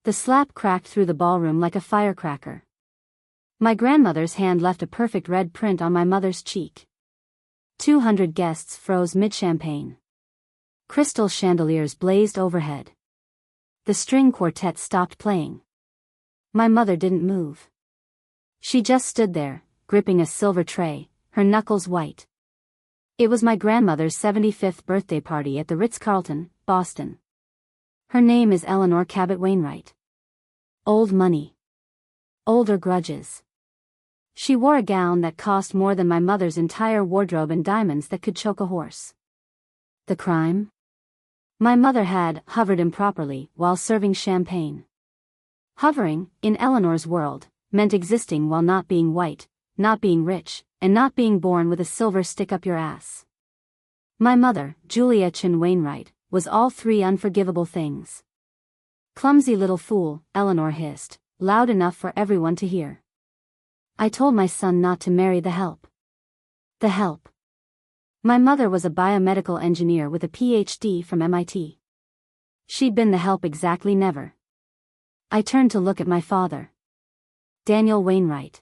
The slap cracked through the ballroom like a firecracker. My grandmother's hand left a perfect red print on my mother's cheek. 200 guests froze mid-champagne. Crystal chandeliers blazed overhead. The string quartet stopped playing. My mother didn't move. She just stood there, gripping a silver tray, her knuckles white. It was my grandmother's 75th birthday party at the Ritz-Carlton, Boston. Her name is Eleanor Cabot Wainwright. Old money. Older grudges. She wore a gown that cost more than my mother's entire wardrobe and diamonds that could choke a horse. The crime? My mother had hovered improperly while serving champagne. Hovering, in Eleanor's world, meant existing while not being white, not being rich, and not being born with a silver stick up your ass. My mother, Julia Chin Wainwright, was all three unforgivable things. Clumsy little fool, Eleanor hissed, loud enough for everyone to hear. I told my son not to marry the help. The help. My mother was a biomedical engineer with a PhD from MIT. She'd been the help exactly never. I turned to look at my father. Daniel Wainwright.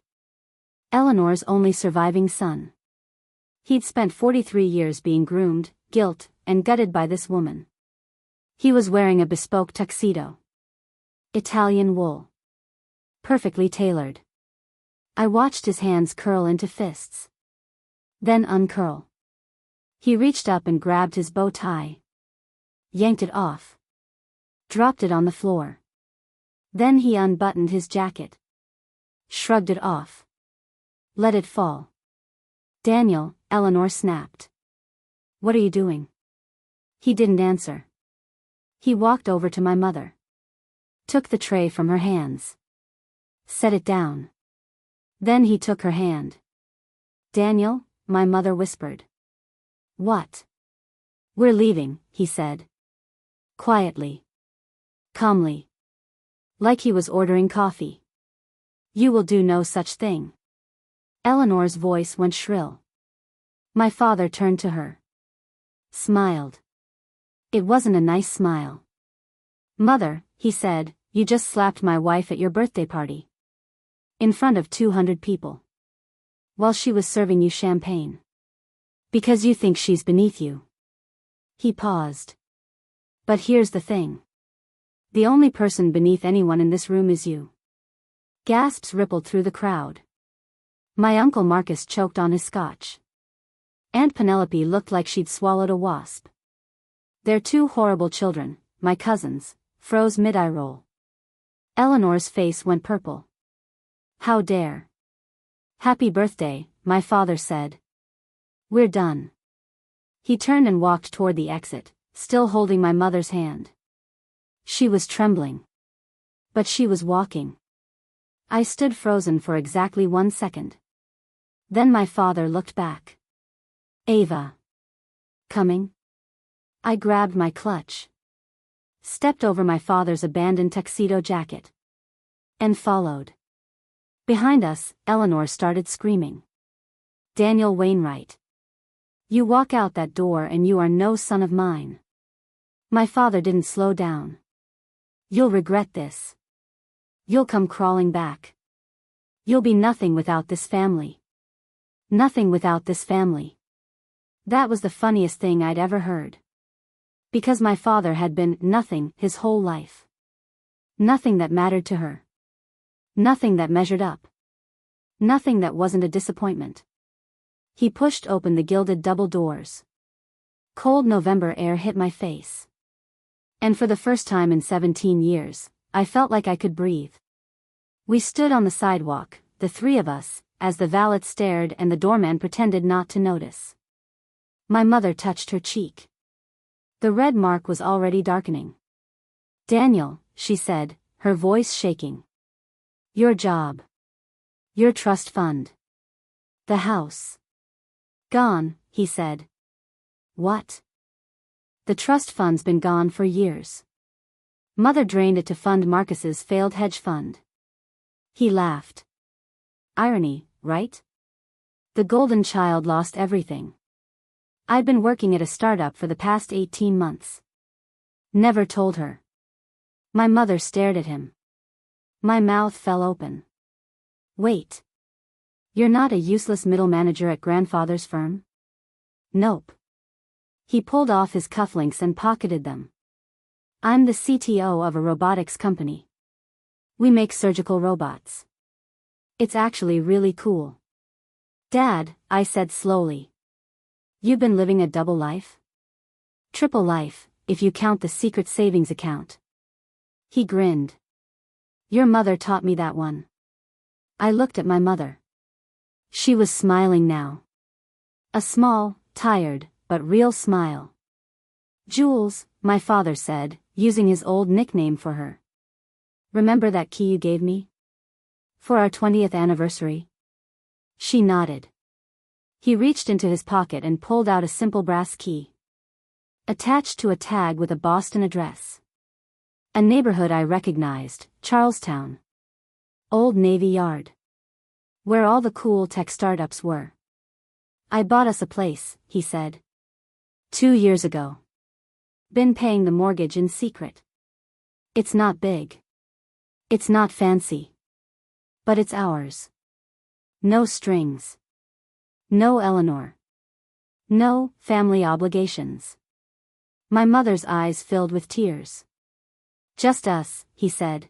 Eleanor's only surviving son. He'd spent 43 years being groomed, guilt, and gutted by this woman. He was wearing a bespoke tuxedo. Italian wool. Perfectly tailored. I watched his hands curl into fists. Then uncurl. He reached up and grabbed his bow tie. Yanked it off. Dropped it on the floor. Then he unbuttoned his jacket. Shrugged it off. Let it fall. Daniel, Eleanor snapped. What are you doing? He didn't answer. He walked over to my mother. Took the tray from her hands. Set it down. Then he took her hand. Daniel, my mother whispered. What? We're leaving, he said. Quietly. Calmly. Like he was ordering coffee. You will do no such thing. Eleanor's voice went shrill. My father turned to her. Smiled. It wasn't a nice smile. Mother, he said, you just slapped my wife at your birthday party. In front of 200 people. While she was serving you champagne. Because you think she's beneath you. He paused. But here's the thing. The only person beneath anyone in this room is you. Gasps rippled through the crowd. My Uncle Marcus choked on his scotch. Aunt Penelope looked like she'd swallowed a wasp. Their two horrible children, my cousins, froze mid-eye roll. Eleanor's face went purple. How dare. Happy birthday, my father said. We're done. He turned and walked toward the exit, still holding my mother's hand. She was trembling. But she was walking. I stood frozen for exactly 1 second. Then my father looked back. Ava. Coming? I grabbed my clutch. Stepped over my father's abandoned tuxedo jacket. And followed. Behind us, Eleanor started screaming. Daniel Wainwright. You walk out that door and you are no son of mine. My father didn't slow down. You'll regret this. You'll come crawling back. You'll be nothing without this family. Nothing without this family. That was the funniest thing I'd ever heard. Because my father had been nothing his whole life. Nothing that mattered to her. Nothing that measured up. Nothing that wasn't a disappointment. He pushed open the gilded double doors. Cold November air hit my face. And for the first time in 17 years, I felt like I could breathe. We stood on the sidewalk, the three of us, as the valet stared and the doorman pretended not to notice. My mother touched her cheek. The red mark was already darkening. Daniel, she said, her voice shaking. Your job. Your trust fund. The house. Gone, he said. What? The trust fund's been gone for years. Mother drained it to fund Marcus's failed hedge fund. He laughed. Irony, right? The golden child lost everything. I'd been working at a startup for the past 18 months. Never told her. My mother stared at him. My mouth fell open. Wait. You're not a useless middle manager at grandfather's firm? Nope. He pulled off his cufflinks and pocketed them. I'm the CTO of a robotics company. We make surgical robots. It's actually really cool. Dad, I said slowly. You've been living a double life? Triple life, if you count the secret savings account. He grinned. Your mother taught me that one. I looked at my mother. She was smiling now. A small, tired, but real smile. Jules, my father said, using his old nickname for her. Remember that key you gave me? For our 20th anniversary? She nodded. He reached into his pocket and pulled out a simple brass key. Attached to a tag with a Boston address. A neighborhood I recognized, Charlestown. Old Navy Yard. Where all the cool tech startups were. I bought us a place, he said. 2 years ago. Been paying the mortgage in secret. It's not big. It's not fancy. But it's ours. No strings. No Eleanor. No family obligations. My mother's eyes filled with tears. Just us, he said.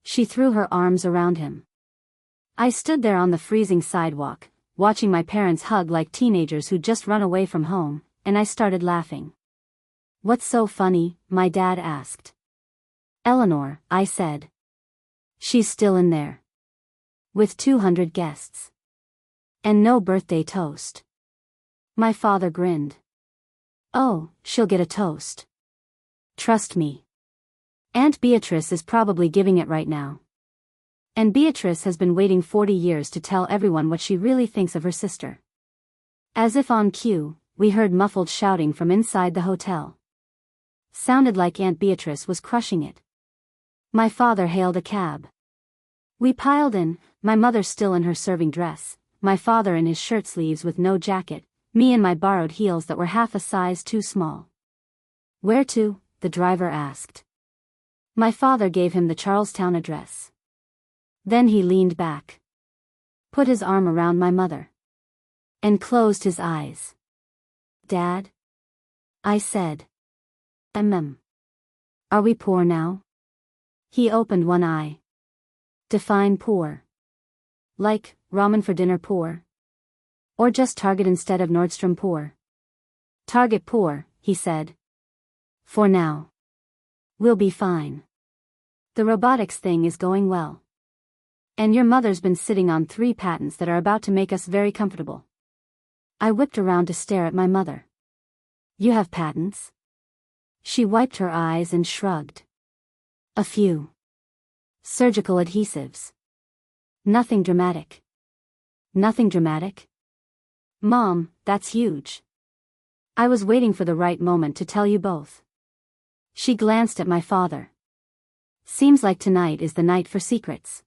She threw her arms around him. I stood there on the freezing sidewalk, watching my parents hug like teenagers who'd just run away from home, and I started laughing. What's so funny? My dad asked. Eleanor, I said. She's still in there. With 200 guests. And no birthday toast. My father grinned. Oh, she'll get a toast. Trust me. Aunt Beatrice is probably giving it right now. And Beatrice has been waiting 40 years to tell everyone what she really thinks of her sister. As if on cue, we heard muffled shouting from inside the hotel. Sounded like Aunt Beatrice was crushing it. My father hailed a cab. We piled in, my mother still in her serving dress, my father in his shirt sleeves with no jacket, me in my borrowed heels that were half a size too small. Where to? The driver asked. My father gave him the Charlestown address. Then he leaned back. Put his arm around my mother. And closed his eyes. Dad? I said. Are we poor now? He opened one eye. Define poor. Like, ramen for dinner poor? Or just Target instead of Nordstrom poor? Target poor, he said. For now. We'll be fine. The robotics thing is going well. And your mother's been sitting on 3 patents that are about to make us very comfortable. I whipped around to stare at my mother. You have patents? She wiped her eyes and shrugged. A few. Surgical adhesives. Nothing dramatic. Nothing dramatic? Mom, that's huge. I was waiting for the right moment to tell you both. She glanced at my father. Seems like tonight is the night for secrets.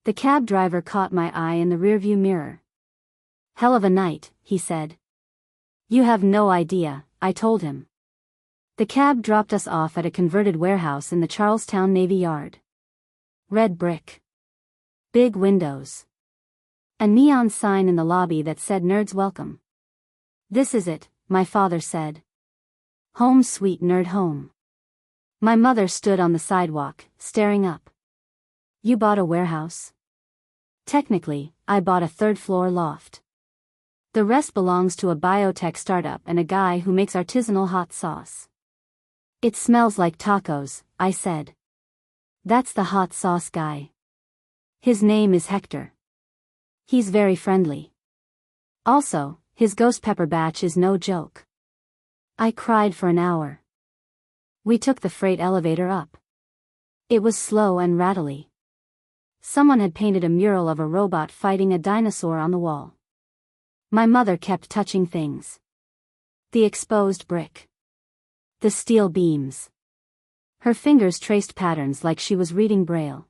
The cab driver caught my eye in the rearview mirror. Hell of a night, he said. You have no idea, I told him. The cab dropped us off at a converted warehouse in the Charlestown Navy Yard. Red brick. Big windows. A neon sign in the lobby that said Nerds Welcome. This is it, my father said. Home sweet nerd home. My mother stood on the sidewalk, staring up. You bought a warehouse? Technically, I bought a 3rd-floor loft. The rest belongs to a biotech startup and a guy who makes artisanal hot sauce. It smells like tacos, I said. That's the hot sauce guy. His name is Hector. He's very friendly. Also, his ghost pepper batch is no joke. I cried for an hour. We took the freight elevator up. It was slow and rattly. Someone had painted a mural of a robot fighting a dinosaur on the wall. My mother kept touching things. The exposed brick. The steel beams. Her fingers traced patterns like she was reading Braille.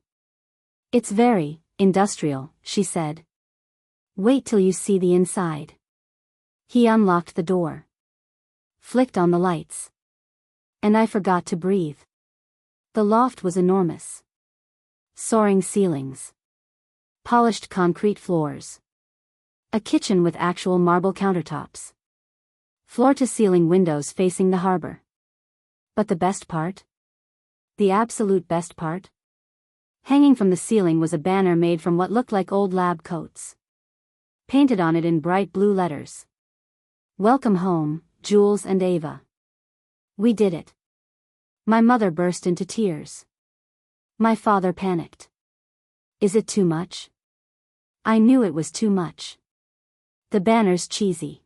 It's very industrial, she said. Wait till you see the inside. He unlocked the door. Flicked on the lights. And I forgot to breathe. The loft was enormous. Soaring ceilings. Polished concrete floors. A kitchen with actual marble countertops. Floor-to-ceiling windows facing the harbor. But the best part? The absolute best part? Hanging from the ceiling was a banner made from what looked like old lab coats. Painted on it in bright blue letters. Welcome home, Jules and Ava. We did it. My mother burst into tears. My father panicked. Is it too much? I knew it was too much. The banner's cheesy.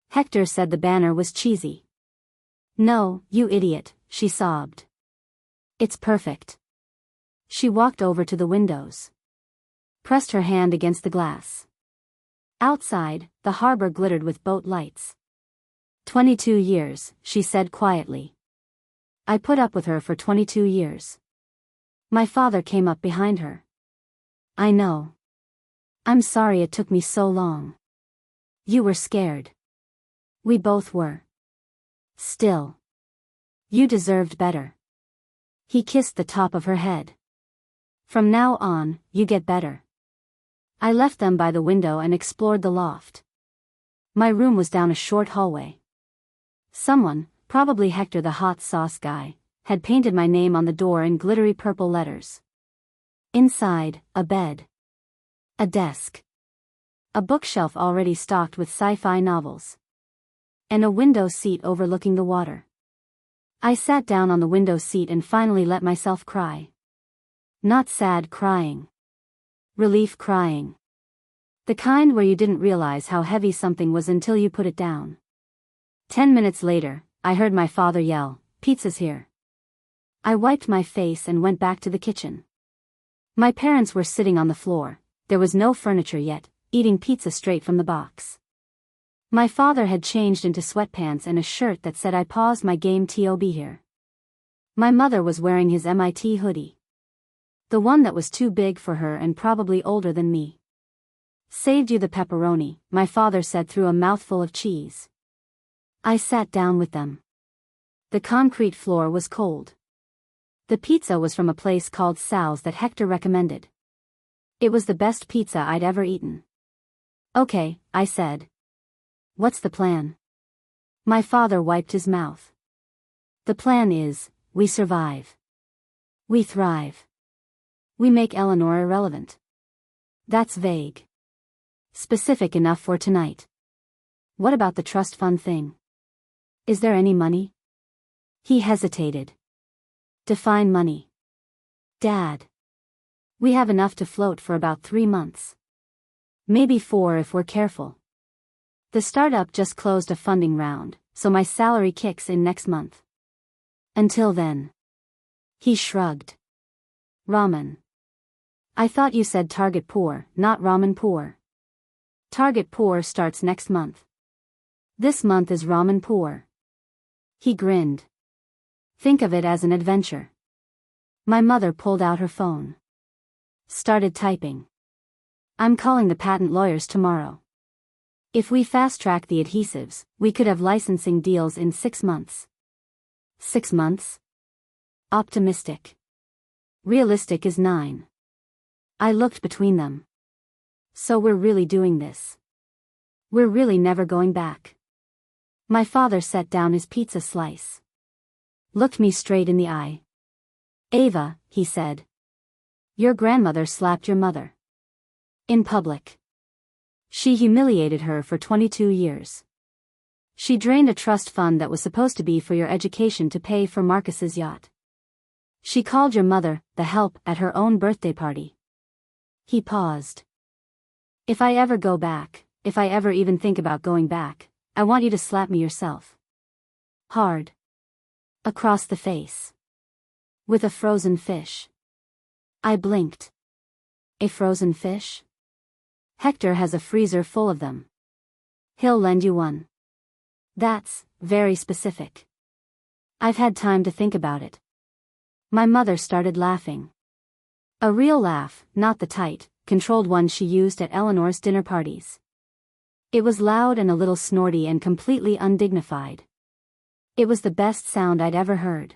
Hector said the banner was cheesy. No, you idiot, she sobbed. It's perfect. She walked over to the windows. Pressed her hand against the glass. Outside, the harbor glittered with boat lights. 22 years, she said quietly. I put up with her for 22 years. My father came up behind her. I know. I'm sorry it took me so long. You were scared. We both were. Still. You deserved better. He kissed the top of her head. From now on, you get better. I left them by the window and explored the loft. My room was down a short hallway. Someone, probably Hector the hot sauce guy, had painted my name on the door in glittery purple letters. Inside, a bed. A desk. A bookshelf already stocked with sci-fi novels. And a window seat overlooking the water. I sat down on the window seat and finally let myself cry. Not sad crying. Relief crying. The kind where you didn't realize how heavy something was until you put it down. 10 minutes later, I heard my father yell, "Pizza's here." I wiped my face and went back to the kitchen. My parents were sitting on the floor, there was no furniture yet, eating pizza straight from the box. My father had changed into sweatpants and a shirt that said I paused my game to be here. My mother was wearing his MIT hoodie. The one that was too big for her and probably older than me. Saved you the pepperoni, my father said through a mouthful of cheese. I sat down with them. The concrete floor was cold. The pizza was from a place called Sal's that Hector recommended. It was the best pizza I'd ever eaten. Okay, I said. What's the plan? My father wiped his mouth. The plan is, we survive. We thrive. We make Eleanor irrelevant. That's vague. Specific enough for tonight. What about the trust fund thing? Is there any money? He hesitated. Define money. Dad. We have enough to float for about 3 months. Maybe 4 if we're careful. The startup just closed a funding round, so my salary kicks in next month. Until then. He shrugged. Ramen. I thought you said Target Poor, not Ramen Poor. Target Poor starts next month. This month is Ramen Poor. He grinned. Think of it as an adventure. My mother pulled out her phone. Started typing. I'm calling the patent lawyers tomorrow. If we fast-track the adhesives, we could have licensing deals in 6 months. 6 months? Optimistic. Realistic is 9. I looked between them. So we're really doing this. We're really never going back. My father set down his pizza slice. Looked me straight in the eye. Ava, he said. Your grandmother slapped your mother. In public. She humiliated her for 22 years. She drained a trust fund that was supposed to be for your education to pay for Marcus's yacht. She called your mother, the help, at her own birthday party. He paused. If I ever go back, if I ever even think about going back, I want you to slap me yourself. Hard. Across the face. With a frozen fish. I blinked. A frozen fish? Hector has a freezer full of them. He'll lend you one. That's very specific. I've had time to think about it. My mother started laughing. A real laugh, not the tight, controlled one she used at Eleanor's dinner parties. It was loud and a little snorty and completely undignified. It was the best sound I'd ever heard.